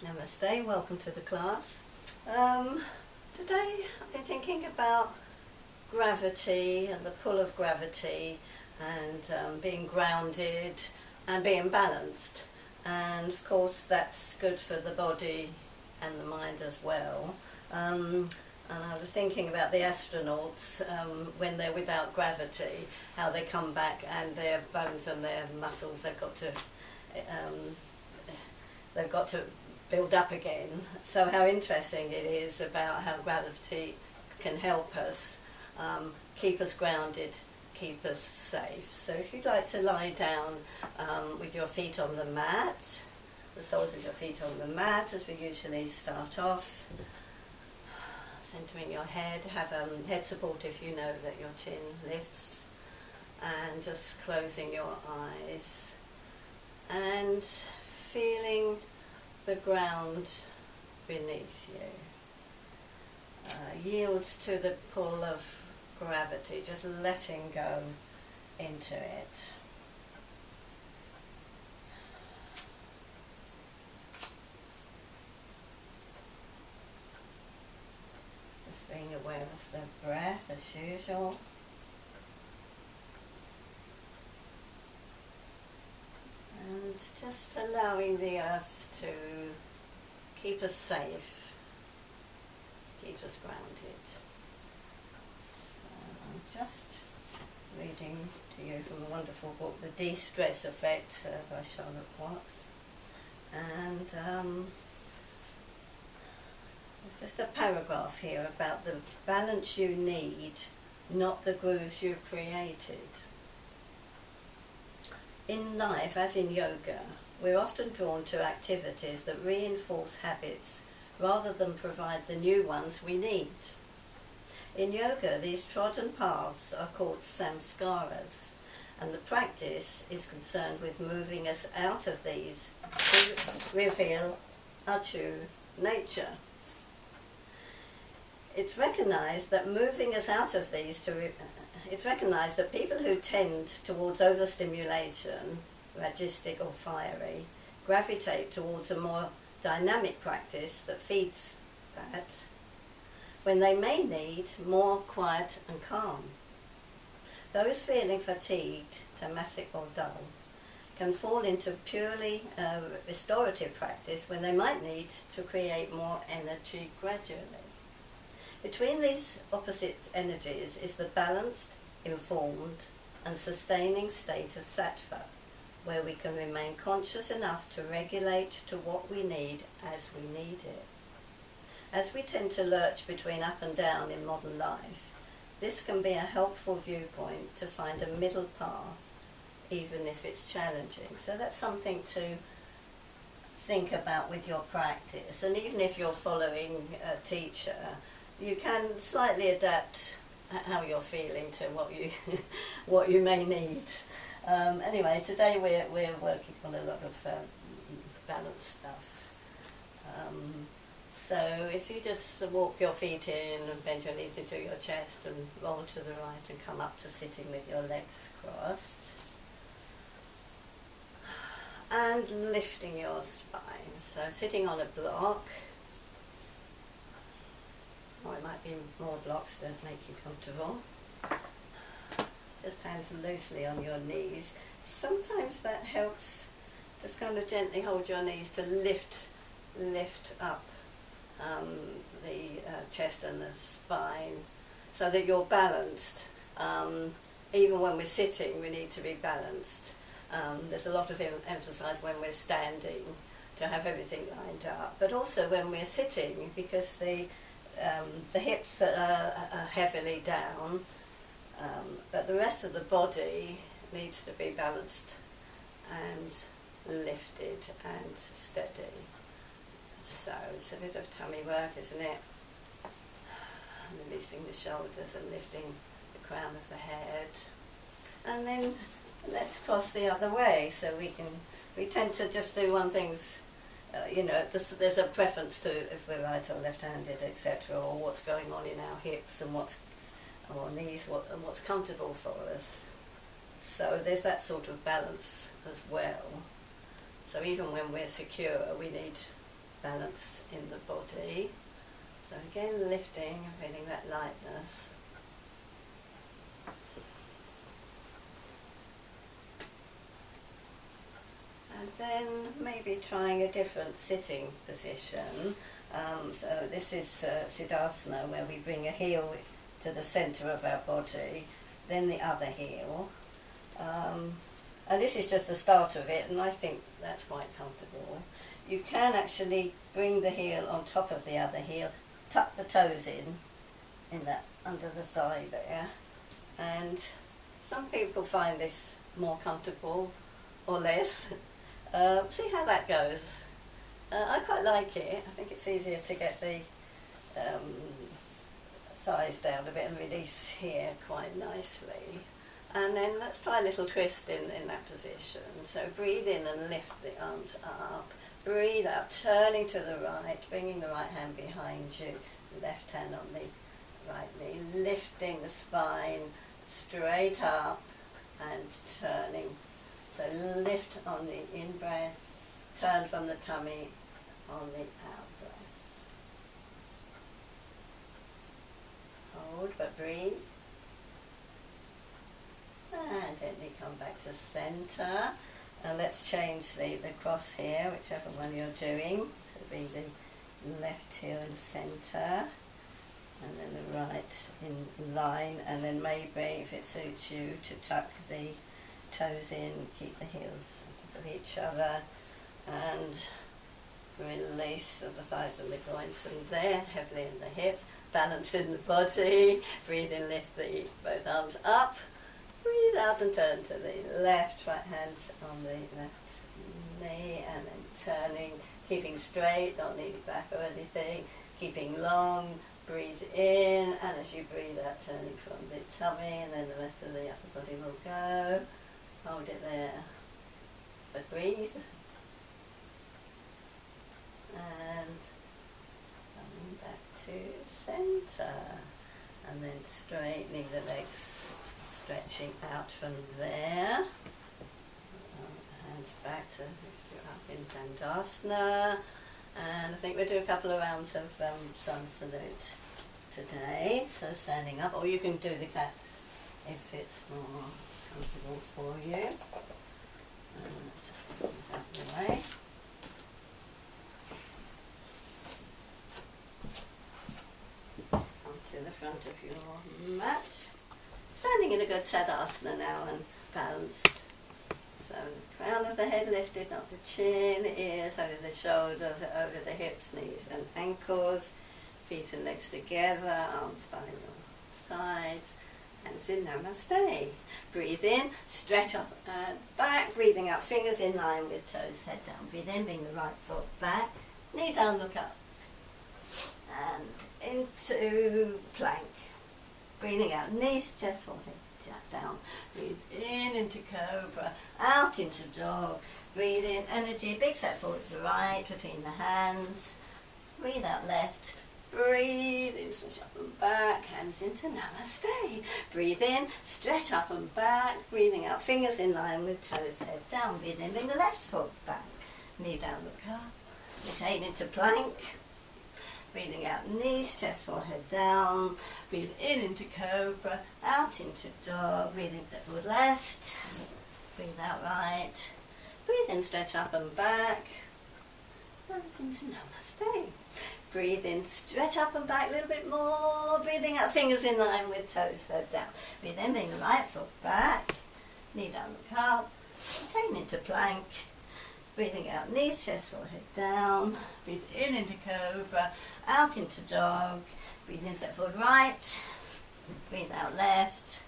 Namaste, welcome to the class. Today I've been thinking about gravity and the pull of gravity and being grounded and being balanced. And of course that's good for the body and the mind as well. And I was thinking about the astronauts when they're without gravity, how they come back and their bones and their muscles, they've got to build up again. So how interesting it is about how gravity can help us, keep us grounded, keep us safe. So if you'd like to lie down with your feet on the mat, the soles of your feet on the mat as we usually start off, centering your head, have head support if you know that your chin lifts, and just closing your eyes and feeling the ground beneath you. Yield to the pull of gravity, just letting go into it. Just being aware of the breath as usual. And just allowing the earth to keep us safe, keep us grounded. So I'm just reading to you from a wonderful book, The De-Stress Effect by Charlotte Watts. And there's just a paragraph here about the balance you need, not the grooves you created. In life, as in yoga, we're often drawn to activities that reinforce habits rather than provide the new ones we need. In yoga, these trodden paths are called samskaras, and the practice is concerned with moving us out of these to reveal our true nature. It's recognised that moving us out of these it's recognised that people who tend towards overstimulation, ragistic or fiery, gravitate towards a more dynamic practice that feeds that, when they may need more quiet and calm. Those feeling fatigued, tamasic or dull, can fall into purely restorative practice when they might need to create more energy gradually. Between these opposite energies is the balanced, informed and sustaining state of sattva, where we can remain conscious enough to regulate to what we need as we need it. As we tend to lurch between up and down in modern life, this can be a helpful viewpoint to find a middle path, even if it's challenging. So that's something to think about with your practice. And even if you're following a teacher, you can slightly adapt how you're feeling to what you may need. Anyway, today we're working on a lot of balance stuff. So if you just walk your feet in and bend your knees into your chest and roll to the right and come up to sitting with your legs crossed. And lifting your spine. So sitting on a block. Or it might be more blocks that make you comfortable. Just hands loosely on your knees. Sometimes that helps, just kind of gently hold your knees to lift up the chest and the spine so that you're balanced. Even when we're sitting, we need to be balanced. There's a lot of emphasis when we're standing to have everything lined up, but also when we're sitting, because the hips are heavily down, but the rest of the body needs to be balanced and lifted and steady. So it's a bit of tummy work, isn't it? Releasing the shoulders and lifting the crown of the head. And then let's cross the other way. So we tend to just do one thing. There's a preference to if we're right or left-handed, etc., or what's going on in our hips and our knees, and what's comfortable for us. So there's that sort of balance as well. So even when we're secure, we need balance in the body. So again, lifting, feeling that lightness. And then maybe trying a different sitting position. So this is Siddhasana, where we bring a heel to the centre of our body, then the other heel. And this is just the start of it, and I think that's quite comfortable. You can actually bring the heel on top of the other heel, tuck the toes in that under the thigh there, and some people find this more comfortable or less. See how that goes. I quite like it. I think it's easier to get the thighs down a bit and release here quite nicely. And then let's try a little twist in that position. So breathe in and lift the arms up. Breathe out, turning to the right, bringing the right hand behind you, left hand on the right knee, lifting the spine straight up and turning. So lift on the in-breath, turn from the tummy on the out-breath. Hold, but breathe. And gently come back to centre. Let's change the cross here, whichever one you're doing. So bring the left heel in centre, and then the right in line, and then maybe, if it suits you, to tuck the toes in, keep the heels on top of each other, and release of the thighs and the groins from there, heavily in the hips, balance in the body, breathe in, lift both arms up, breathe out and turn to the left, right hand on the left knee, and then turning, keeping straight, not leaning back or anything, keeping long, breathe in, and as you breathe out, turning from the tummy, and then the rest of the upper body will go. Hold it there, but breathe. And coming back to centre, and then straightening the legs, stretching out from there. Hands back to lift you up in Dandasana. And I think we'll do a couple of rounds of sun salute today. So standing up, or you can do the cat if it's more comfortable for you. Just put it out of the way. Onto the front of your mat. Standing in a good Tadasana now and balanced. So the crown of the head lifted, not the chin, ears over the shoulders, over the hips, knees and ankles. Feet and legs together, arms by your sides. Hands in, namaste. Breathe in, stretch up and back. Breathing out, fingers in line with toes, head down. Breathe in, bring the right foot back. Knee down, look up. And into plank. Breathing out, knees, chest, forehead, down. Breathe in into cobra, out into dog. Breathe in, energy, big step forward to the right, between the hands. Breathe out, left. Breathe in, stretch up and back, hands into namaste. Breathe in, stretch up and back. Breathing out, fingers in line with toes, head down. Breathe in, bring the left foot back. Knee down, look up. Retain into plank. Breathing out, knees, chest, forehead down. Breathe in into cobra, out into dog. Breathing step forward left. Breathe out right. Breathe in, stretch up and back. Hands into namaste. Breathe in, stretch up and back a little bit more. Breathing out, fingers in line with toes, head down. Breathe in, bring the right foot back. Knee down, look up. Retain into plank. Breathing out, knees, chest, forehead down. Breathe in into cobra, out into dog. Breathe in, step forward right. Breathe out left.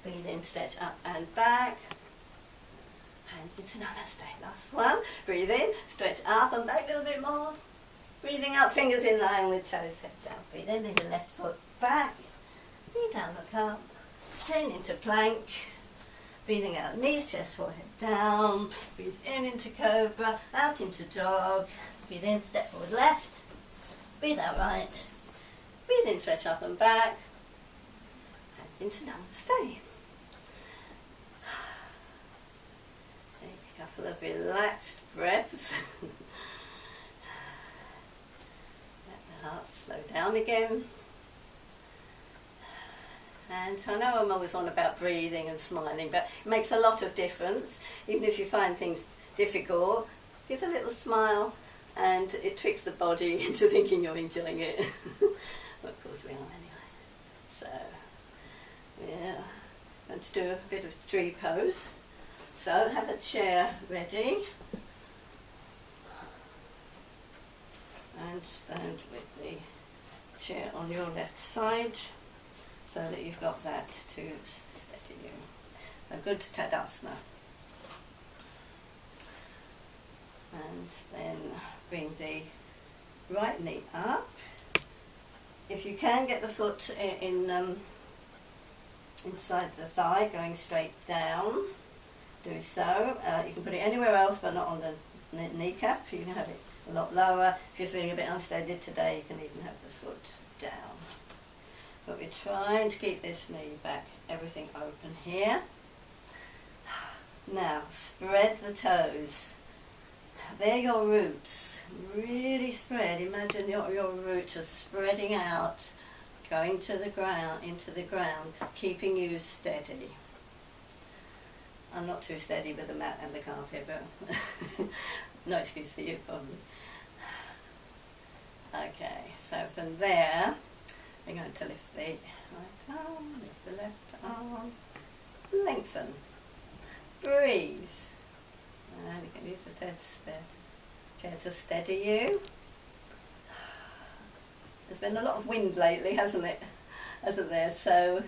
Breathe in, stretch up and back. Hands into namaste. Last one. Breathe in, stretch up and back a little bit more. Breathing out, fingers in line with toes, head down. Breathe in, bring the left foot back. Knee down, look up. Turn into plank. Breathing out, knees, chest, forehead down. Breathe in into cobra, out into dog. Breathe in, step forward left. Breathe out right. Breathe in, stretch up and back. Hands into namaste. Take a couple of relaxed breaths. down again. And I know I'm always on about breathing and smiling, but it makes a lot of difference. Even if you find things difficult, give a little smile and it tricks the body into thinking you're enjoying it. Well, of course we are anyway. So, yeah, I'm going to do a bit of tree pose. So have a chair ready and stand with the chair on your left side so that you've got that to steady you. A good Tadasana. And then bring the right knee up. If you can, get the foot inside the thigh, going straight down. Do so. You can put it anywhere else, but not on the kneecap. You can have it a lot lower. If you're feeling a bit unsteady today, you can even have the foot down. But we're trying to keep this knee back, everything open here. Now, spread the toes. They're your roots. Really spread. Imagine your roots are spreading out, going to the ground, into the ground, keeping you steady. I'm not too steady with the mat and the carpet, but no excuse for you, probably. Okay, so from there, we're going to lift the right arm, lift the left arm, lengthen, breathe. And you can use the chair to steady you. There's been a lot of wind lately, hasn't it? Hasn't there? So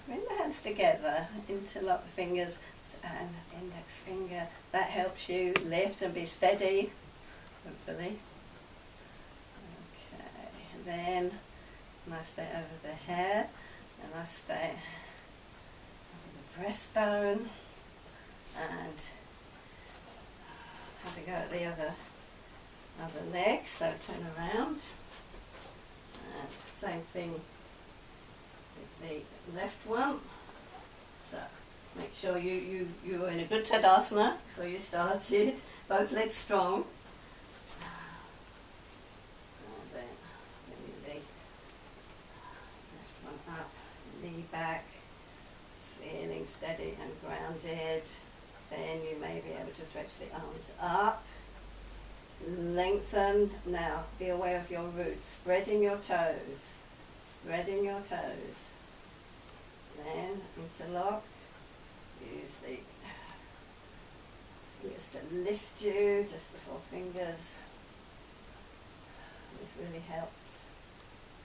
bring the hands together, interlock the fingers and index finger. That helps you lift and be steady, hopefully. Okay, and then namaste over the head, namaste over the breastbone, and have a go at the other leg. So turn around, and same thing with the left one. So make sure you're in a good Tadasana before you started. Both legs strong. And then bring the left one up, knee back, feeling steady and grounded. Then you may be able to stretch the arms up. Lengthen. Now be aware of your roots. Spreading your toes. Spreading your toes. Then interlock. Use the fingers to lift you, just the four fingers. This really helps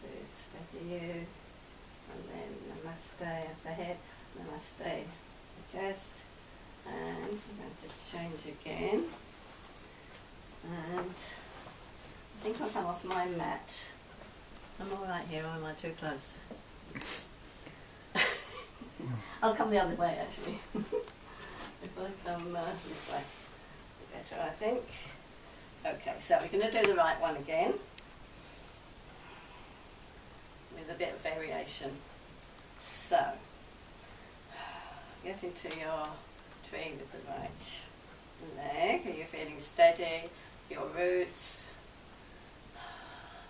to steady you. And then namaste at the head, namaste the chest. And I'm going to change again. And I think I'll come off my mat. I'm all right here, or am I too close? I'll come the other way, actually. If I come this way, better, I think. Okay, so we're going to do the right one again, with a bit of variation. So, get into your tree with the right leg. Are you feeling steady? Your roots?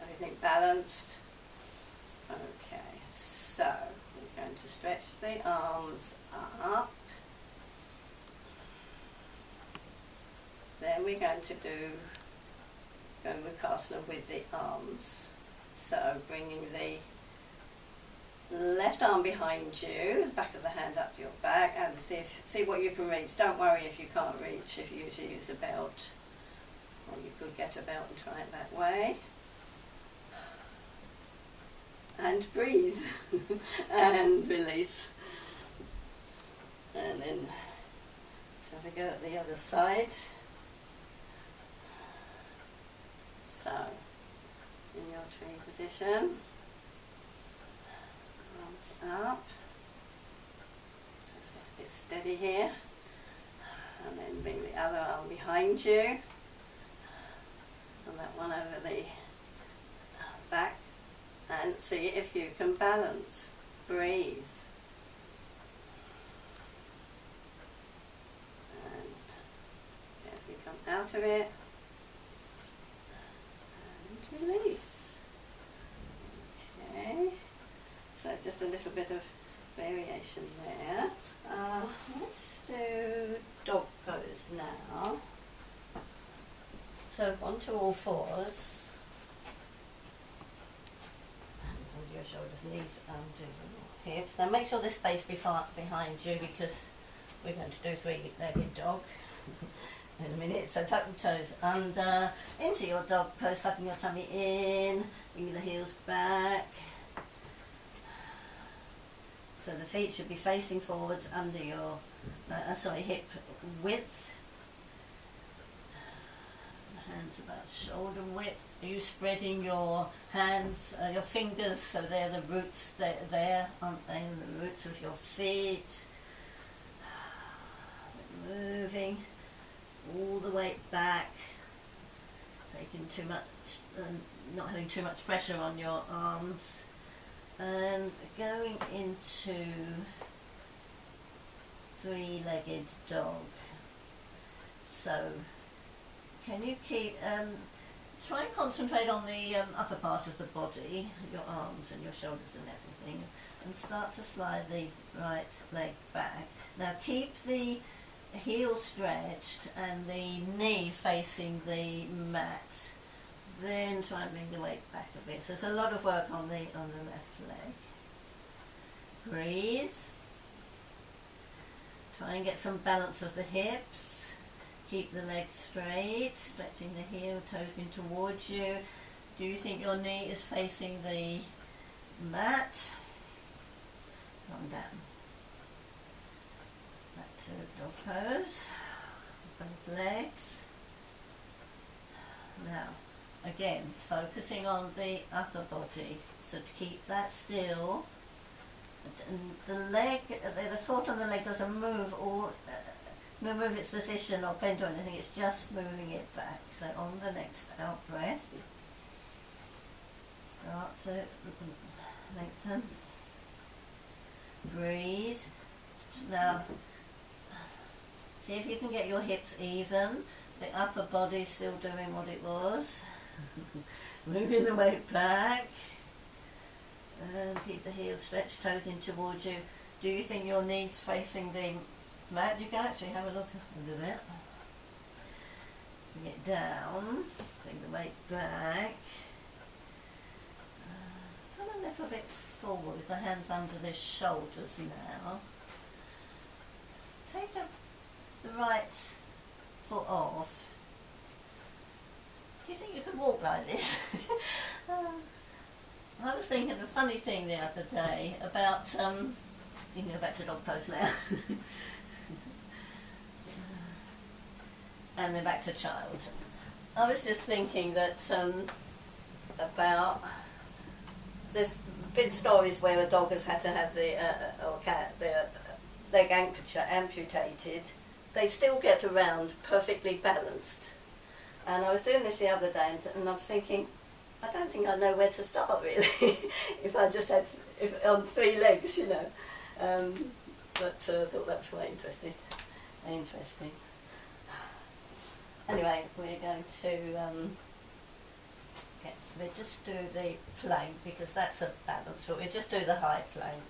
Everything balanced? Okay, so we're going to stretch the arms up. Then we're going to do Gomukasana with the arms. So bringing the left arm behind you, the back of the hand up your back, and see what you can reach. Don't worry if you can't reach, if you usually use a belt. Or you could get a belt and try it that way. And breathe. And release. And then let's have a go at the other side. So, in your tree position, arms up, so it's got a bit steady here, and then bring the other arm behind you, and that one over the back, and see if you can balance. Breathe. And if you come out of it, release. just a little bit of variation there. Let's do dog pose now. So onto all fours. And your shoulders, knees, undo your hips. Now make sure there's space behind you because we're going to do three-legged dog in a minute. So tuck the toes under, into your dog pose, sucking your tummy in, bring the heels back. So the feet should be facing forwards under your, hip width. Hands about shoulder width. Are you spreading your hands, your fingers, so they're the roots, there, aren't they, the roots of your feet. Moving all the way back, taking too much, not having too much pressure on your arms, and going into three-legged dog. So can you keep, try and concentrate on the upper part of the body, your arms and your shoulders and everything, and start to slide the right leg back. Now keep the heel stretched and the knee facing the mat. Then try and bring the weight back a bit. So there's a lot of work on the left leg. Breathe. Try and get some balance of the hips. Keep the legs straight, stretching the heel, toes in towards you. Do you think your knee is facing the mat? Come down. Back to dog pose. Both legs. Now, again, focusing on the upper body. So to keep that still. And the leg, the foot on the leg doesn't move or move its position or bend or anything, it's just moving it back. So on the next out breath, start to lengthen, breathe. Now, see if you can get your hips even, the upper body still doing what it was, moving the weight back, and keep the heels stretched, toes in towards you. Do you think your knees facing the mat? You can actually have a look under that. Bring it down, bring the weight back. Come a little bit forward with the hands under the shoulders now. Take the right foot off. Do you think you could walk like this? I was thinking a funny thing the other day about, you can go back to dog pose now. And then back to child. I was just thinking that about, there's been stories where a dog has had to have the, or a cat, their leg amputated. They still get around perfectly balanced. And I was doing this the other day and I was thinking, I don't think I know where to start really, if I just had, on three legs, you know. But I thought that was quite interesting. Anyway, we're going to we'll just do the plank because that's a balance. But we'll just do the high plank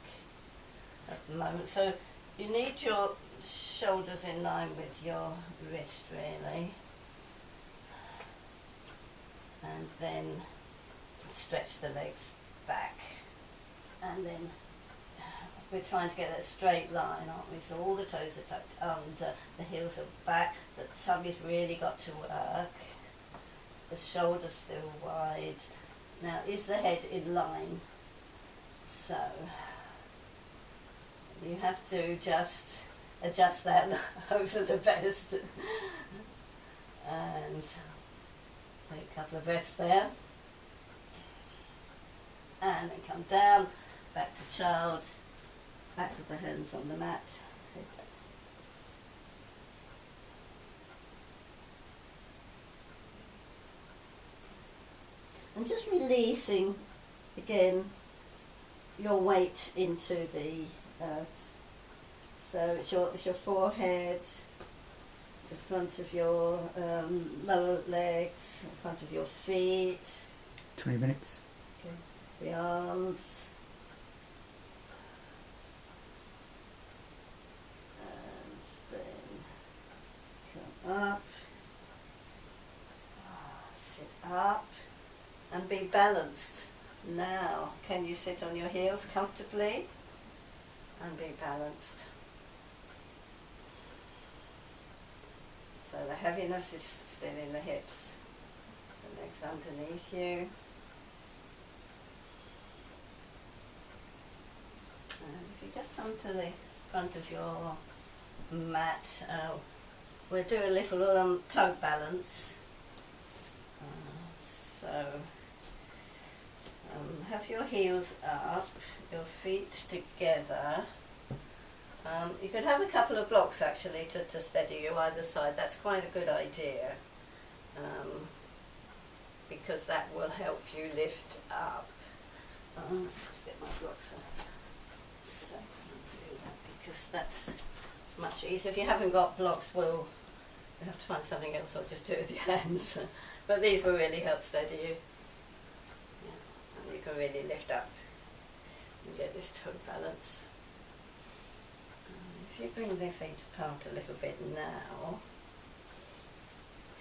at the moment. So you need your shoulders in line with your wrist really, and then stretch the legs back, and then we're trying to get a straight line, aren't we? So all the toes are tucked under, the heels are back, the tummy's really got to work, the shoulders still wide. Now, is the head in line? So you have to just adjust that, hope for the best. And take a couple of breaths there. And then come down, back to child, back with the hands on the mat. And just releasing, again, your weight into the earth. So it's your forehead, the front of your lower legs, the front of your feet. 20 minutes. Okay. The arms, up, sit up, and be balanced. Now, can you sit on your heels comfortably and be balanced? So the heaviness is still in the hips, the legs underneath you. And if you just come to the front of your mat, we'll do a little toe balance. So have your heels up, your feet together. You could have a couple of blocks actually to steady you either side. That's quite a good idea, because that will help you lift up. Let's get my blocks up. So I'll do that because that's much easier. If you haven't got blocks, we'll have to find something else or just do it with your hands. But these will really help steady you. Yeah. And you can really lift up and get this toe balance. If you bring the feet apart a little bit now,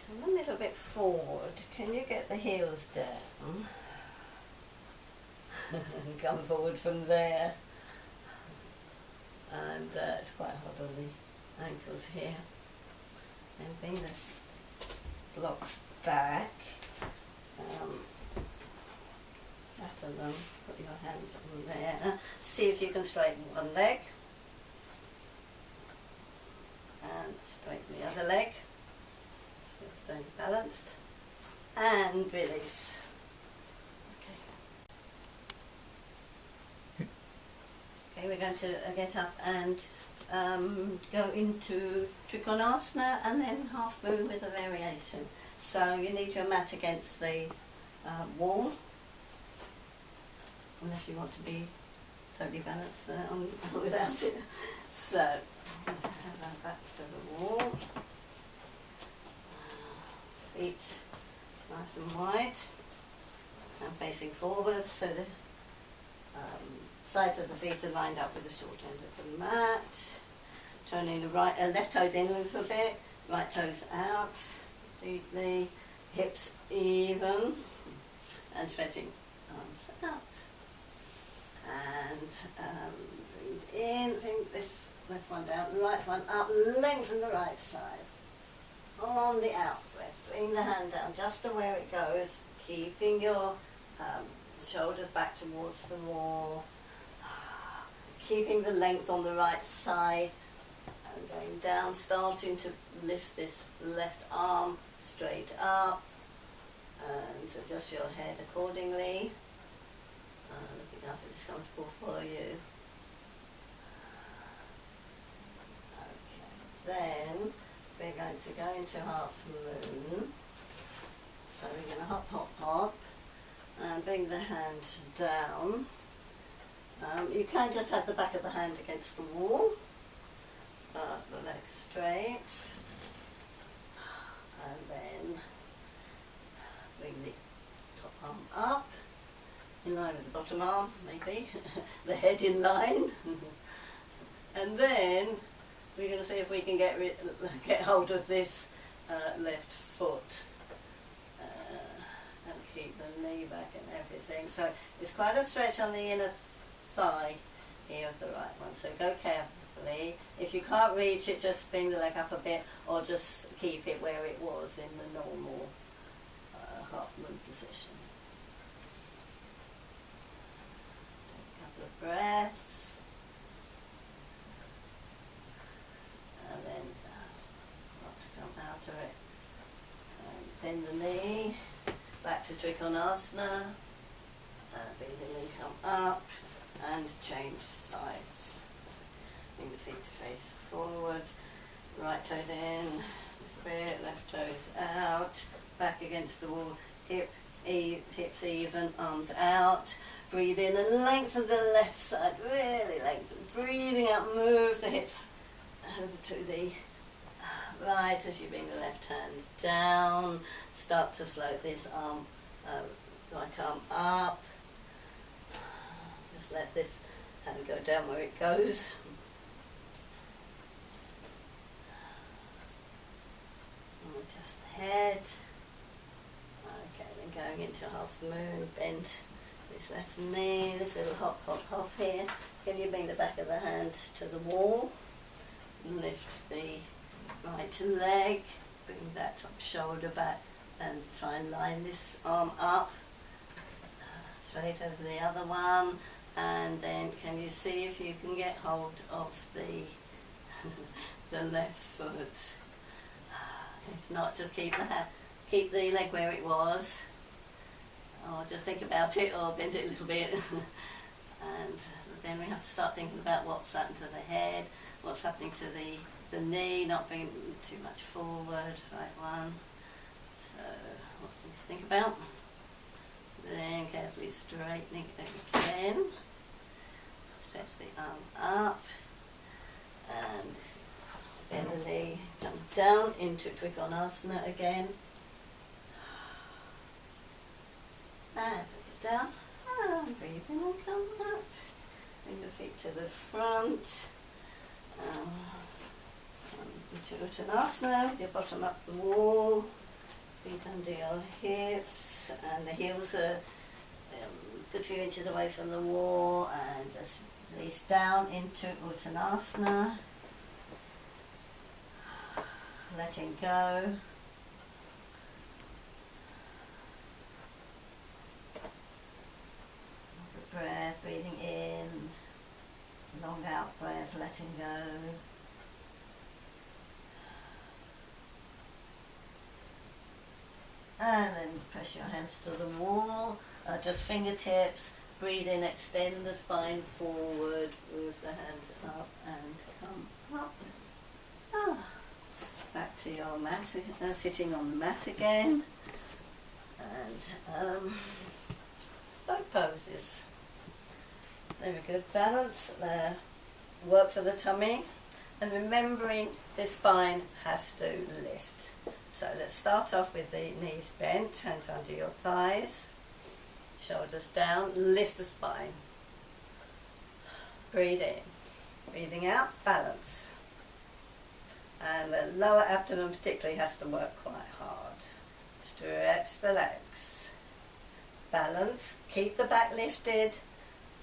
come a little bit forward. Can you get the heels down? And come forward from there. And it's quite hot on the ankles here. And bring the blocks back. Flatten them, put your hands on there. See if you can straighten one leg. And straighten the other leg. Still staying balanced. And release. Okay, we're going to get up and go into Trikonasana and then half moon with a variation. So you need your mat against the wall, unless you want to be totally balanced without it. So have that back to the wall, feet nice and wide and facing forward, so the sides of the feet are lined up with the short end of the mat. Turning the left toes in a little bit, right toes out completely, hips even, and stretching arms out. And breathe in, bring this left one down, the right one up, lengthen the right side. On the out breath, bring the hand down just to where it goes, keeping your shoulders back towards the wall. Keeping the length on the right side and going down, starting to lift this left arm straight up and adjust your head accordingly. Looking up if it's comfortable for you. Okay, then we're going to go into half moon. So we're going to hop, hop, hop and bring the hand down. You can just have the back of the hand against the wall, the legs straight, and then bring the top arm up, in line with the bottom arm maybe, the head in line, and then we're going to see if we can get hold of this left foot and keep the knee back and everything. So it's quite a stretch on the inner thigh here of the right one, so go carefully. If you can't reach it, just bring the leg up a bit or just keep it where it was in the normal half moon position. Take a couple of breaths and then start to come out of it and bend the knee back to Trikonasana, bring the knee, come up and change sides. Bring the feet to face forward, right toes in, a bit, left toes out, back against the wall, hips even, arms out. Breathe in and lengthen the left side, really lengthen. Breathing out, move the hips over to the right as you bring the left hand down. Start to float this arm, right arm up. Just let this hand go down where it goes. just the head. Okay, then going into half moon, bend this left knee, this little hop, hop, hop here. Can you bring the back of the hand to the wall? Lift the right leg, bring that top shoulder back and try and line this arm up, straight over the other one, and then can you see if you can get hold of the the left foot? If not, just keep the leg where it was, or just think about it, or bend it a little bit. And then we have to start thinking about what's happened to the head, what's happening to the knee, not being too much forward, right one. So, lots of things to think about. Then carefully straightening again. Stretch the arm up, and bend the knee, come down into Trikonasana again. And bring it down, and breathe in and come up. Bring the feet to the front. Into Uttanasana with your bottom up the wall, feet under your hips, and the heels are a good few inches away from the wall, and just release down into Uttanasana, letting go. The breath, breathing in, long out breath, letting go. And then press your hands to the wall, just fingertips, breathe in, extend the spine forward, move the hands up and come up. Back to your mat, sitting on the mat again. And boat poses. Very good, balance, work for the tummy, and remembering the spine has to lift. So let's start off with the knees bent, hands under your thighs, shoulders down, lift the spine. Breathe in, breathing out, balance. And the lower abdomen particularly has to work quite hard. Stretch the legs. Balance, keep the back lifted,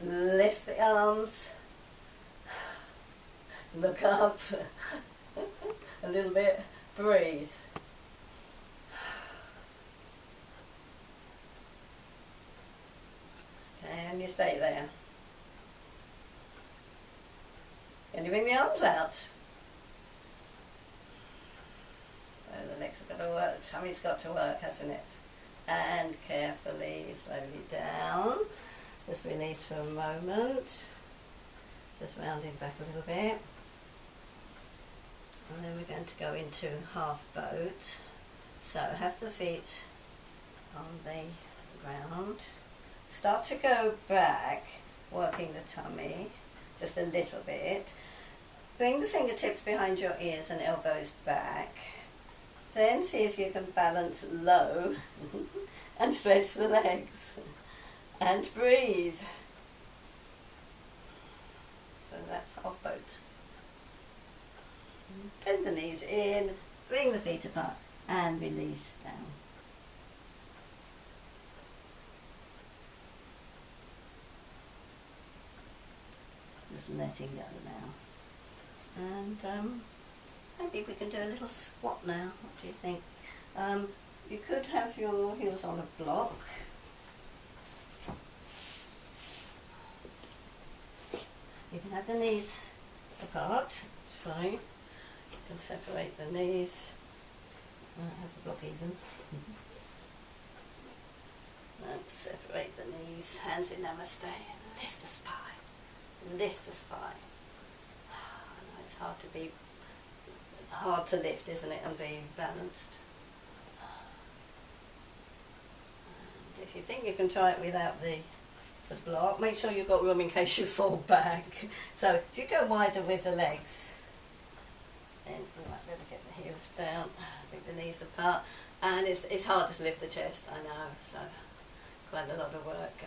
lift the arms, look up, a little bit, breathe. And you stay there. And you bring the arms out. So the legs have got to work, the tummy's got to work, hasn't it? And carefully, slowly down. Just release for a moment. Just rounding back a little bit. And then we're going to go into half boat. So have the feet on the ground. Start to go back, working the tummy just a little bit. Bring the fingertips behind your ears and elbows back. Then see if you can balance low and stretch the legs. And breathe. So that's half boat. Bend the knees in, bring the feet apart and release down. Just letting go now. And maybe we can do a little squat now. What do you think? You could have your heels on a block. You can have the knees apart, it's fine. You can separate the knees. Have the block even. And separate the knees, hands in namaste, and lift the spine. Lift the spine. I know it's hard to lift, isn't it, and be balanced. And if you think you can try it without the block, make sure you've got room in case you fall back. So if you go wider with the legs, then we might be able to get the heels down, bring the knees apart, and it's hard to lift the chest, I know, so quite a lot of work.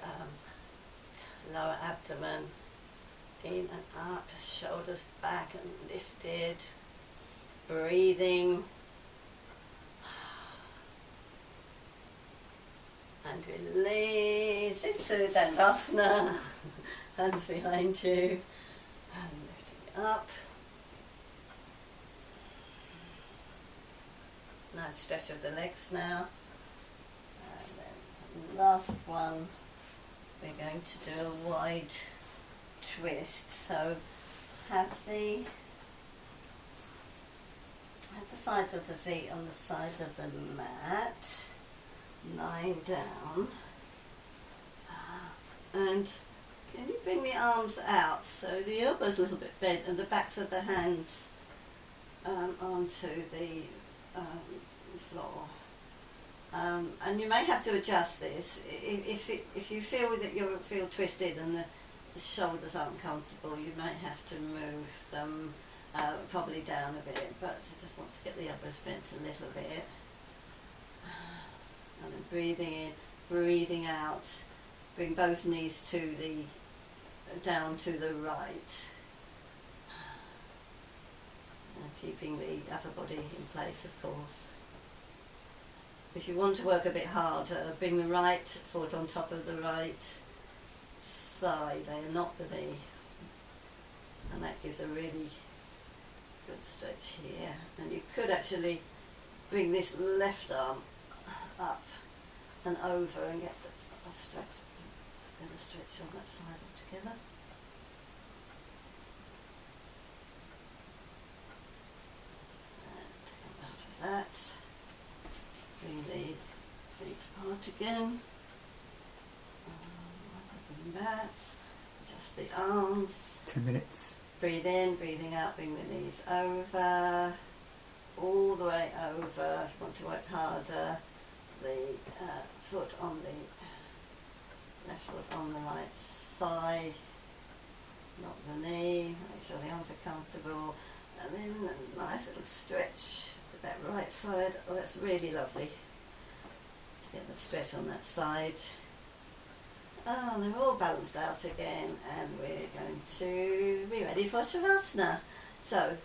Lower abdomen, in and up, shoulders back and lifted, breathing. and release into Dandasana. Hands behind you and lifting up. Nice stretch of the legs now. And then last one, we're going to do a wide twist. So have the sides of the feet on the sides of the mat, lying down, and can you bring the arms out so the elbows a little bit bent and the backs of the hands onto the floor. And you may have to adjust this if you feel that you feel twisted and the shoulders aren't comfortable. You might have to move them probably down a bit, but I just want to get the elbows bent a little bit. And then breathing in, breathing out. Bring both knees to down to the right. And keeping the upper body in place, of course. If you want to work a bit harder, bring the right foot on top of the right thigh there, not the knee. And that gives a really good stretch here. And you could actually bring this left arm up and over and get a stretch on that side altogether. And come out of that. Bring the feet apart again. Like that. Adjust the arms. 10 minutes. Breathe in, breathing out, bring the knees over, all the way over. If you want to work harder, the foot on the left foot on the right thigh, not the knee. Make sure the arms are comfortable, and then a nice little stretch with that right side. Oh, that's really lovely. To get the stretch on that side. Oh, they're all balanced out again, and we're going to be ready for Shavasana. So,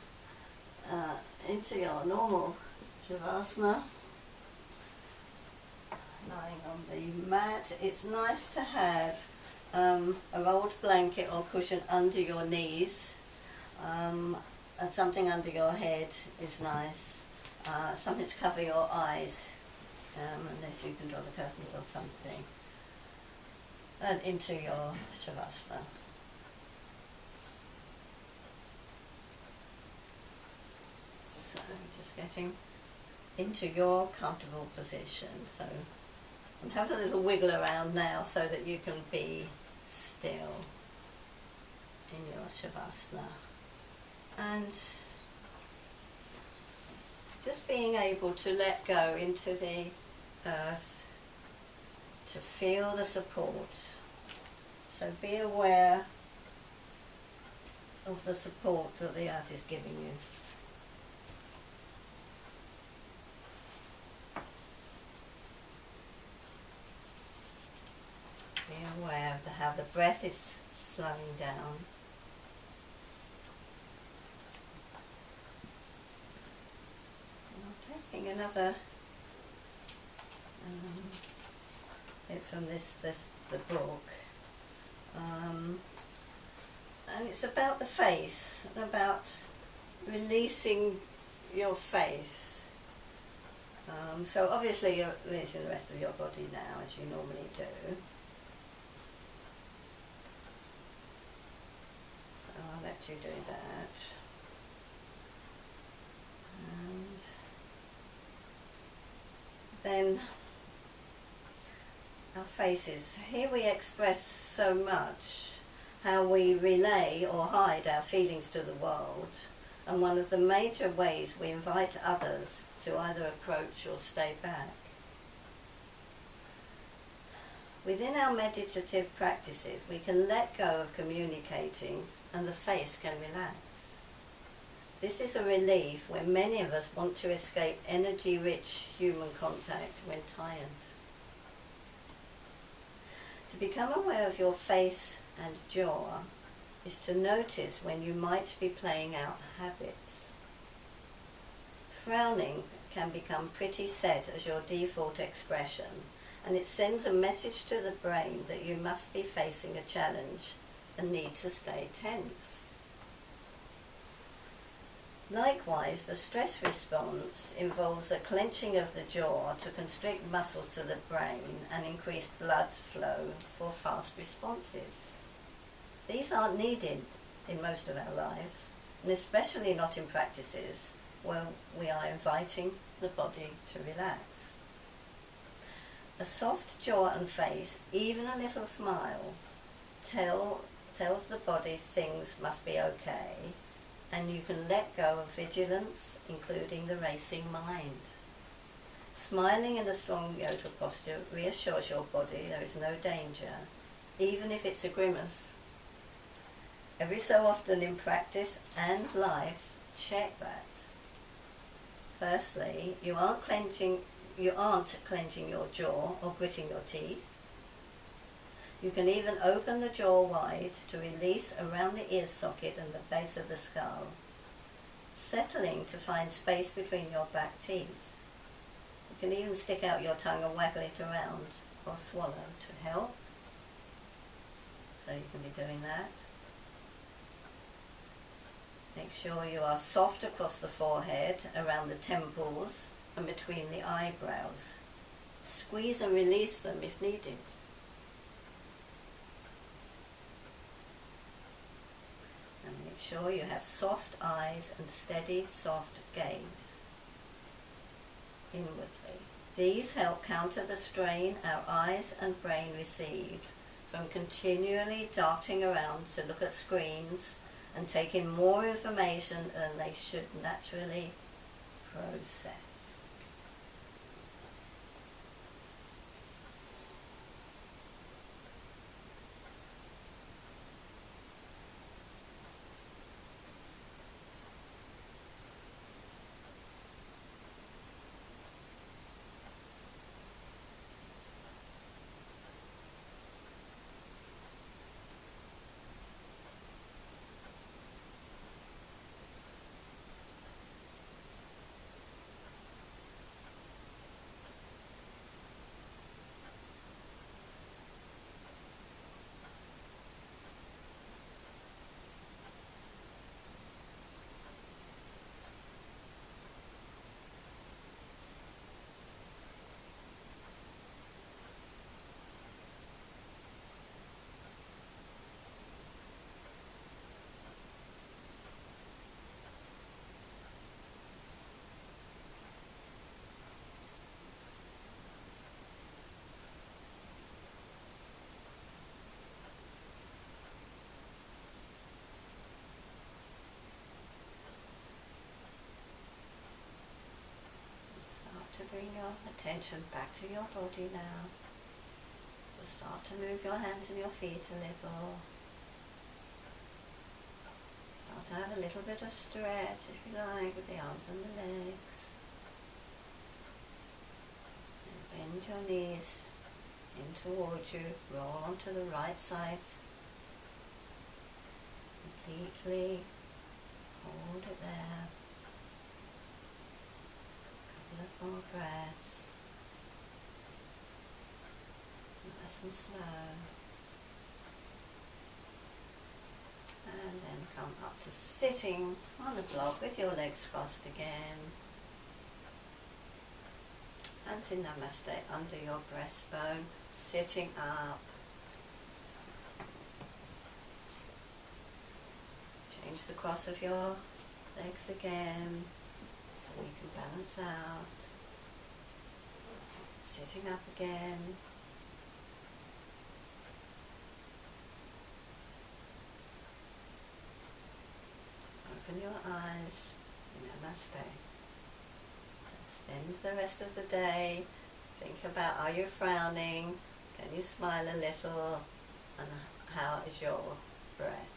into your normal Shavasana, lying on the mat. It's nice to have a rolled blanket or cushion under your knees, and something under your head is nice, something to cover your eyes, unless you can draw the curtains or something. And into your Shavasana. So just getting into your comfortable position. So and have a little wiggle around now so that you can be still in your Shavasana. And just being able to let go into the earth, to feel the support. So be aware of the support that the earth is giving you. Be aware of how the breath is slowing down. And I'm taking another from the book, and it's about the face, about releasing your face. So obviously you're releasing the rest of your body now, as you normally do. So I'll let you do that. And then our faces. Here we express so much how we relay or hide our feelings to the world, and one of the major ways we invite others to either approach or stay back. Within our meditative practices, we can let go of communicating and the face can relax. This is a relief when many of us want to escape energy-rich human contact when tired. To become aware of your face and jaw is to notice when you might be playing out habits. Frowning can become pretty set as your default expression, and it sends a message to the brain that you must be facing a challenge and need to stay tense. Likewise, the stress response involves a clenching of the jaw to constrict muscles to the brain and increase blood flow for fast responses. These aren't needed in most of our lives, and especially not in practices where we are inviting the body to relax. A soft jaw and face, even a little smile, tells the body things must be okay, and you can let go of vigilance, including the racing mind. Smiling in a strong yoga posture reassures your body there is no danger, even if it's a grimace. Every so often in practice and life, check that. Firstly, you aren't clenching your jaw or gritting your teeth. You can even open the jaw wide to release around the ear socket and the base of the skull, settling to find space between your back teeth. You can even stick out your tongue and waggle it around or swallow to help. So you can be doing that. Make sure you are soft across the forehead, around the temples and between the eyebrows. Squeeze and release them if needed. And make sure you have soft eyes and steady, soft gaze inwardly. These help counter the strain our eyes and brain receive from continually darting around to look at screens and take in more information than they should naturally process. To bring your attention back to your body now. So start to move your hands and your feet a little. Start to have a little bit of stretch, if you like, with the arms and the legs. And bend your knees in towards you. Roll onto the right side. Completely. Hold it there. More breaths, nice and slow, and then come up to sitting on the block with your legs crossed again, and in Namaste under your breastbone, sitting up. Change the cross of your legs again. You can balance out, sitting up again, open your eyes, Namaste. Spend the rest of the day, think about, are you frowning, can you smile a little, and how is your breath?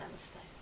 Namaste.